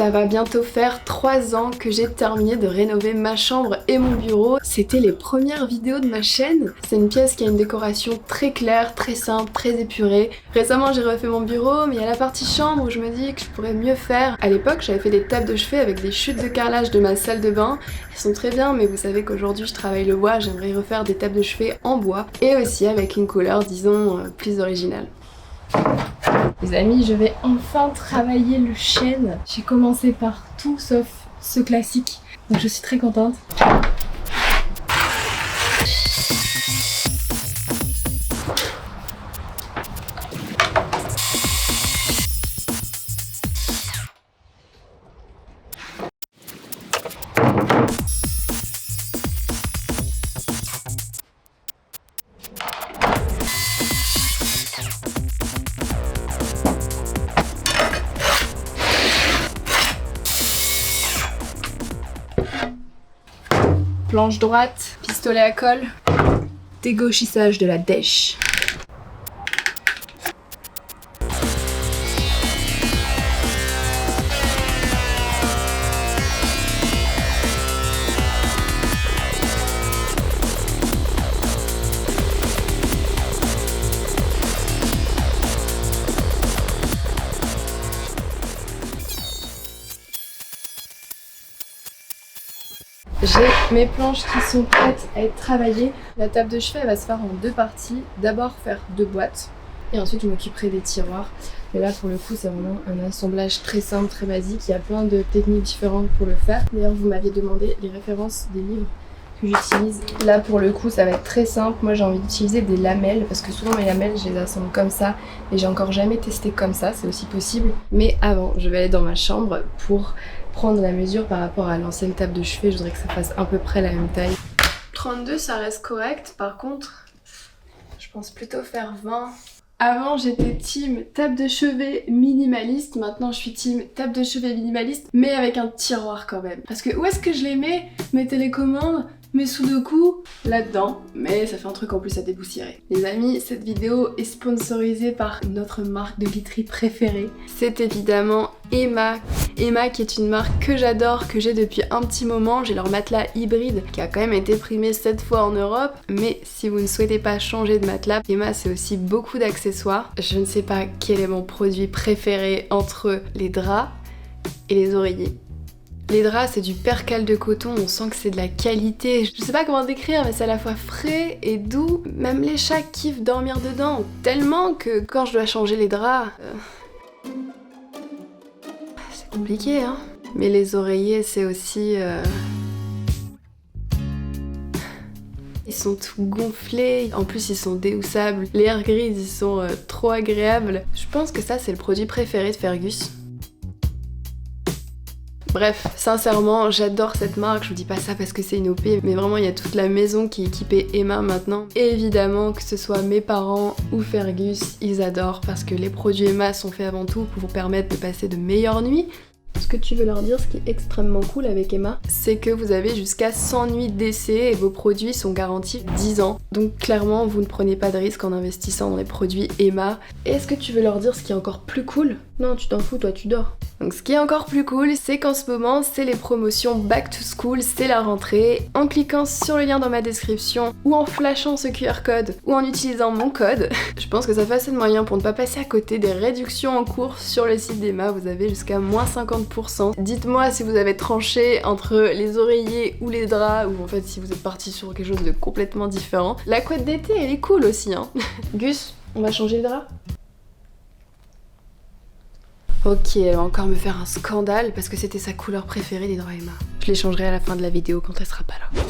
Ça va bientôt faire 3 ans que j'ai terminé de rénover ma chambre et mon bureau. C'était les premières vidéos de ma chaîne. C'est une pièce qui a une décoration très claire, très simple, très épurée. Récemment j'ai refait mon bureau, mais il y a la partie chambre où je me dis que je pourrais mieux faire. À l'époque j'avais fait des tables de chevet avec des chutes de carrelage de ma salle de bain. Elles sont très bien, mais vous savez qu'aujourd'hui je travaille le bois, j'aimerais refaire des tables de chevet en bois. Et aussi avec une couleur disons plus originale. Les amis, je vais enfin travailler le chêne. J'ai commencé par tout sauf ce classique, donc je suis très contente. Planche droite, pistolet à colle, dégauchissage de la dèche. J'ai mes planches qui sont prêtes à être travaillées. La table de chevet elle va se faire en 2 parties. D'abord faire 2 boîtes et ensuite je m'occuperai des tiroirs. Mais là pour le coup c'est vraiment un assemblage très simple, très basique. Il y a plein de techniques différentes pour le faire. D'ailleurs vous m'aviez demandé les références des livres que j'utilise. Là pour le coup ça va être très simple. Moi j'ai envie d'utiliser des lamelles parce que souvent mes lamelles je les assemble comme ça et j'ai encore jamais testé comme ça, c'est aussi possible. Mais avant je vais aller dans ma chambre pour prendre la mesure par rapport à l'ancienne table de chevet. Je voudrais que ça fasse à peu près la même taille. 32 ça reste correct, par contre je pense plutôt faire 20. Avant j'étais team table de chevet minimaliste, maintenant je suis team table de chevet minimaliste mais avec un tiroir quand même. Parce que où est-ce que je les mets? Mes télécommandes, mes sudoku là-dedans, mais ça fait un truc en plus à dépoussiérer. Les amis, cette vidéo est sponsorisée par notre marque de literie préférée. C'est évidemment Emma. Emma qui est une marque que j'adore, que j'ai depuis un petit moment. J'ai leur matelas hybride qui a quand même été primé 7 fois en Europe. Mais si vous ne souhaitez pas changer de matelas, Emma c'est aussi beaucoup d'accessoires. Je ne sais pas quel est mon produit préféré entre les draps et les oreillers. Les draps c'est du percale de coton, on sent que c'est de la qualité. Je sais pas comment décrire mais c'est à la fois frais et doux. Même les chats kiffent dormir dedans. Tellement que quand je dois changer les draps... c'est compliqué hein. Mais les oreillers c'est aussi... Ils sont tout gonflés, en plus ils sont déhoussables. Les air grises ils sont trop agréables. Je pense que ça c'est le produit préféré de Fergus. Bref, sincèrement, j'adore cette marque, je vous dis pas ça parce que c'est une OP, mais vraiment il y a toute la maison qui est équipée Emma maintenant. Et évidemment, que ce soit mes parents ou Fergus, ils adorent parce que les produits Emma sont faits avant tout pour vous permettre de passer de meilleures nuits. Ce que tu veux leur dire, ce qui est extrêmement cool avec Emma, c'est que vous avez jusqu'à 100 nuits d'essai et vos produits sont garantis 10 ans. Donc clairement, vous ne prenez pas de risque en investissant dans les produits Emma. Et est-ce que tu veux leur dire ce qui est encore plus cool? Non, tu t'en fous, toi tu dors. Donc ce qui est encore plus cool, c'est qu'en ce moment, c'est les promotions Back to School, c'est la rentrée. En cliquant sur le lien dans ma description, ou en flashant ce QR code, ou en utilisant mon code, je pense que ça fait assez de moyens pour ne pas passer à côté des réductions en cours sur le site d'Emma. Vous avez jusqu'à moins 50%. Dites-moi si vous avez tranché entre les oreillers ou les draps, ou en fait si vous êtes parti sur quelque chose de complètement différent. La couette d'été, elle est cool aussi, hein. Gus, on va changer les draps? Ok, elle va encore me faire un scandale parce que c'était sa couleur préférée des draps Emma. Je les changerai à la fin de la vidéo quand elle sera pas là.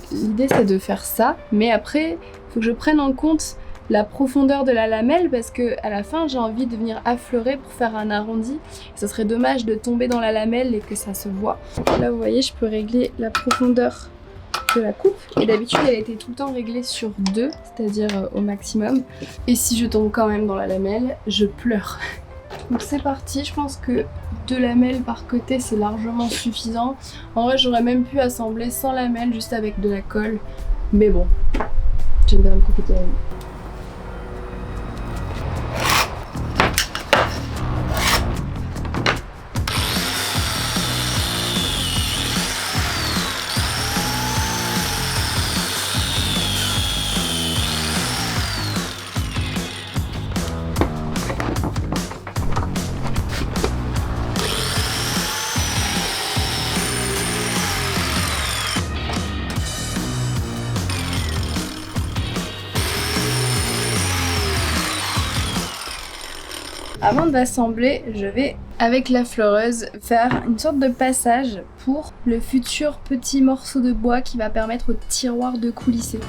L'idée c'est de faire ça, mais après il faut que je prenne en compte la profondeur de la lamelle parce que à la fin j'ai envie de venir affleurer pour faire un arrondi. Et ça serait dommage de tomber dans la lamelle et que ça se voit. Là vous voyez je peux régler la profondeur de la coupe. Et d'habitude elle était tout le temps réglée sur 2, c'est-à-dire au maximum. Et si je tombe quand même dans la lamelle, je pleure. Donc c'est parti, je pense que 2 lamelles par côté c'est largement suffisant. En vrai j'aurais même pu assembler sans lamelles, juste avec de la colle. Mais bon, j'aime bien me compliquer la vie. Avant d'assembler, je vais, avec la fleureuse, faire une sorte de passage pour le futur petit morceau de bois qui va permettre au tiroir de coulisser.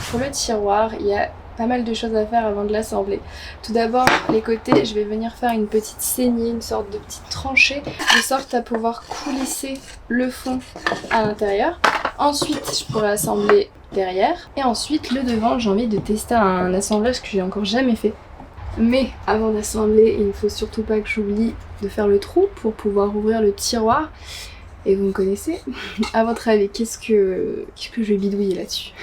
Pour le tiroir, il y a pas mal de choses à faire avant de l'assembler. Tout d'abord, les côtés, je vais venir faire une petite saignée, une sorte de petite tranchée, de sorte à pouvoir coulisser le fond à l'intérieur. Ensuite, je pourrai assembler derrière. Et ensuite, le devant, j'ai envie de tester un assemblage que j'ai encore jamais fait. Mais avant d'assembler, il ne faut surtout pas que j'oublie de faire le trou pour pouvoir ouvrir le tiroir. Et vous me connaissez. À votre avis, qu'est-ce que je vais bidouiller là-dessus ?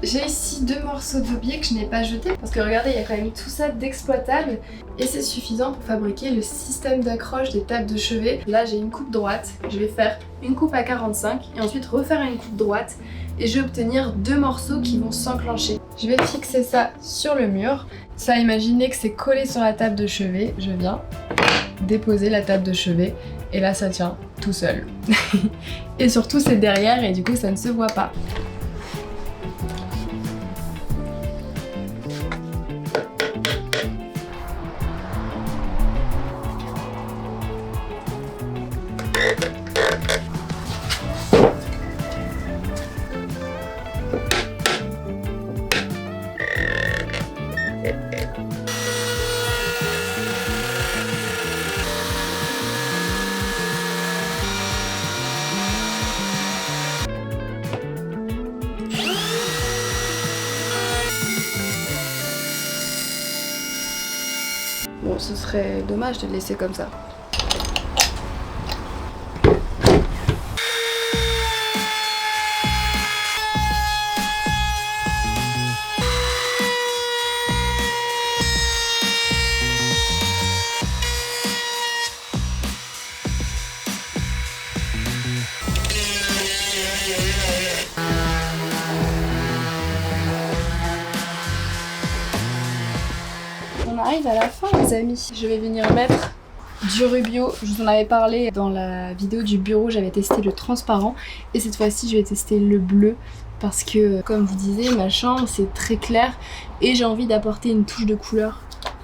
J'ai ici 2 morceaux d'aubier que je n'ai pas jetés parce que regardez, il y a quand même tout ça d'exploitable et c'est suffisant pour fabriquer le système d'accroche des tables de chevet. Là j'ai une coupe droite, je vais faire une coupe à 45 et ensuite refaire une coupe droite et je vais obtenir 2 morceaux qui vont s'enclencher. Je vais fixer ça sur le mur. Ça, imaginez que c'est collé sur la table de chevet, je viens déposer la table de chevet et là ça tient tout seul. Et surtout c'est derrière et du coup ça ne se voit pas. Bon, ce serait dommage de le laisser comme ça. On arrive à la fin les amis. Je vais venir mettre du rubio. Je vous en avais parlé dans la vidéo du bureau, j'avais testé le transparent et cette fois-ci je vais tester le bleu parce que comme vous disiez ma chambre c'est très clair et j'ai envie d'apporter une touche de couleur.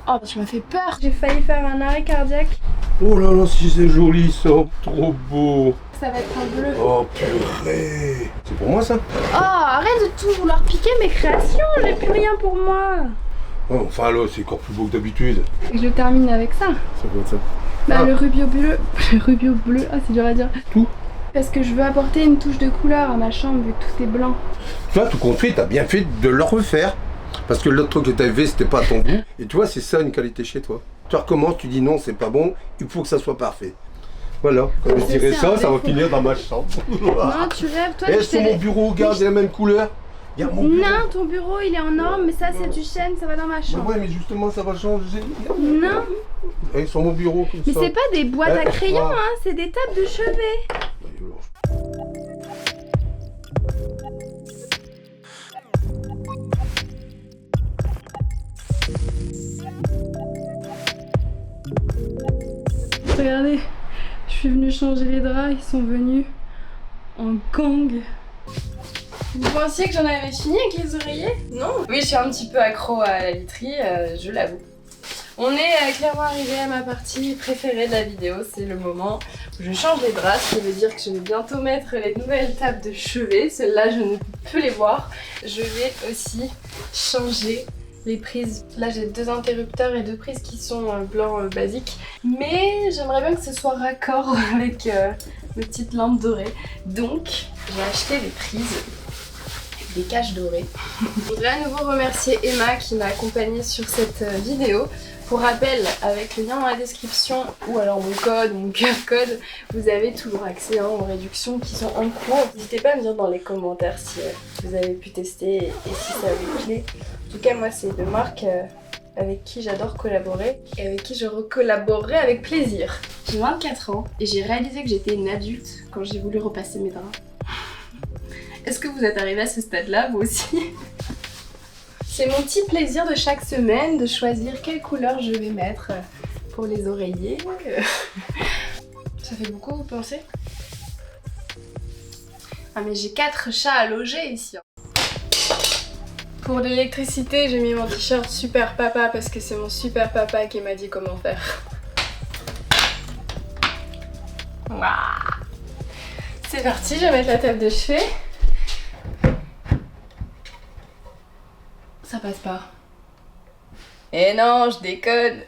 Oh, tu m'as fait peur. J'ai failli faire un arrêt cardiaque. Oh là là, si c'est joli ça. Trop beau. Ça va être un bleu. Oh purée. C'est pour moi ça? Oh, arrête de tout vouloir piquer mes créations, j'ai plus rien pour moi. Oh, enfin là, c'est encore plus beau que d'habitude. Je termine avec ça. C'est quoi ça? Bah Ah. le rubio bleu. Le rubio bleu, ah c'est dur à dire. Tout? Parce que je veux apporter une touche de couleur à ma chambre vu que tout est blanc. Tu vois, tout compte fait, t'as bien fait de le refaire. Parce que l'autre truc que t'avais fait, c'était pas à ton goût. Et tu vois, c'est ça une qualité chez toi. Tu recommences, tu dis non, c'est pas bon, il faut que ça soit parfait. Voilà, comme je dirais ça, ça va finir dans ma chambre. Non, tu rêves, toi. Et sur mon bureau, regarde, il y a la même couleur. Regarde mon bureau. Non, ton bureau il est en norme, mais ça c'est du chêne, ça va dans ma Mais chambre. ouais, mais justement, ça va changer. Non, Et sur mon bureau, comme mais ça. c'est pas des boîtes à Eh, crayons, ah. hein, c'est des tables de chevet. Regardez, je suis venue changer les draps, ils sont venus en gang. Vous pensiez que j'en avais fini avec les oreillers? Non. Oui, je suis un petit peu accro à la literie, je l'avoue. On est clairement arrivé à ma partie préférée de la vidéo, c'est le moment où je change les draps, ce qui veut dire que je vais bientôt mettre les nouvelles tables de chevet. Celles-là, je ne peux plus les voir. Je vais aussi changer les prises. Là, j'ai 2 interrupteurs et 2 prises qui sont blanc basique. Mais j'aimerais bien que ce soit raccord avec mes petites lampes dorées. Donc, j'ai acheté des prises. Des caches dorées. Je voudrais à nouveau remercier Emma qui m'a accompagnée sur cette vidéo. Pour rappel, avec le lien dans la description ou alors mon code, mon QR code, vous avez toujours accès aux réductions qui sont en cours. N'hésitez pas à me dire dans les commentaires si vous avez pu tester et si ça vous plaît. En tout cas, moi, c'est deux marques avec qui j'adore collaborer et avec qui je recollaborerai avec plaisir. J'ai 24 ans et j'ai réalisé que j'étais une adulte quand j'ai voulu repasser mes draps. Est-ce que vous êtes arrivé à ce stade-là, vous aussi? C'est mon petit plaisir de chaque semaine de choisir quelle couleur je vais mettre pour les oreillers. Ça fait beaucoup, vous pensez? Ah mais j'ai 4 chats à loger ici. Pour l'électricité, j'ai mis mon t-shirt Super Papa parce que c'est mon Super Papa qui m'a dit comment faire. Waouh. C'est parti, je vais mettre la table de chevet. Ça passe pas. Eh non, je déconne.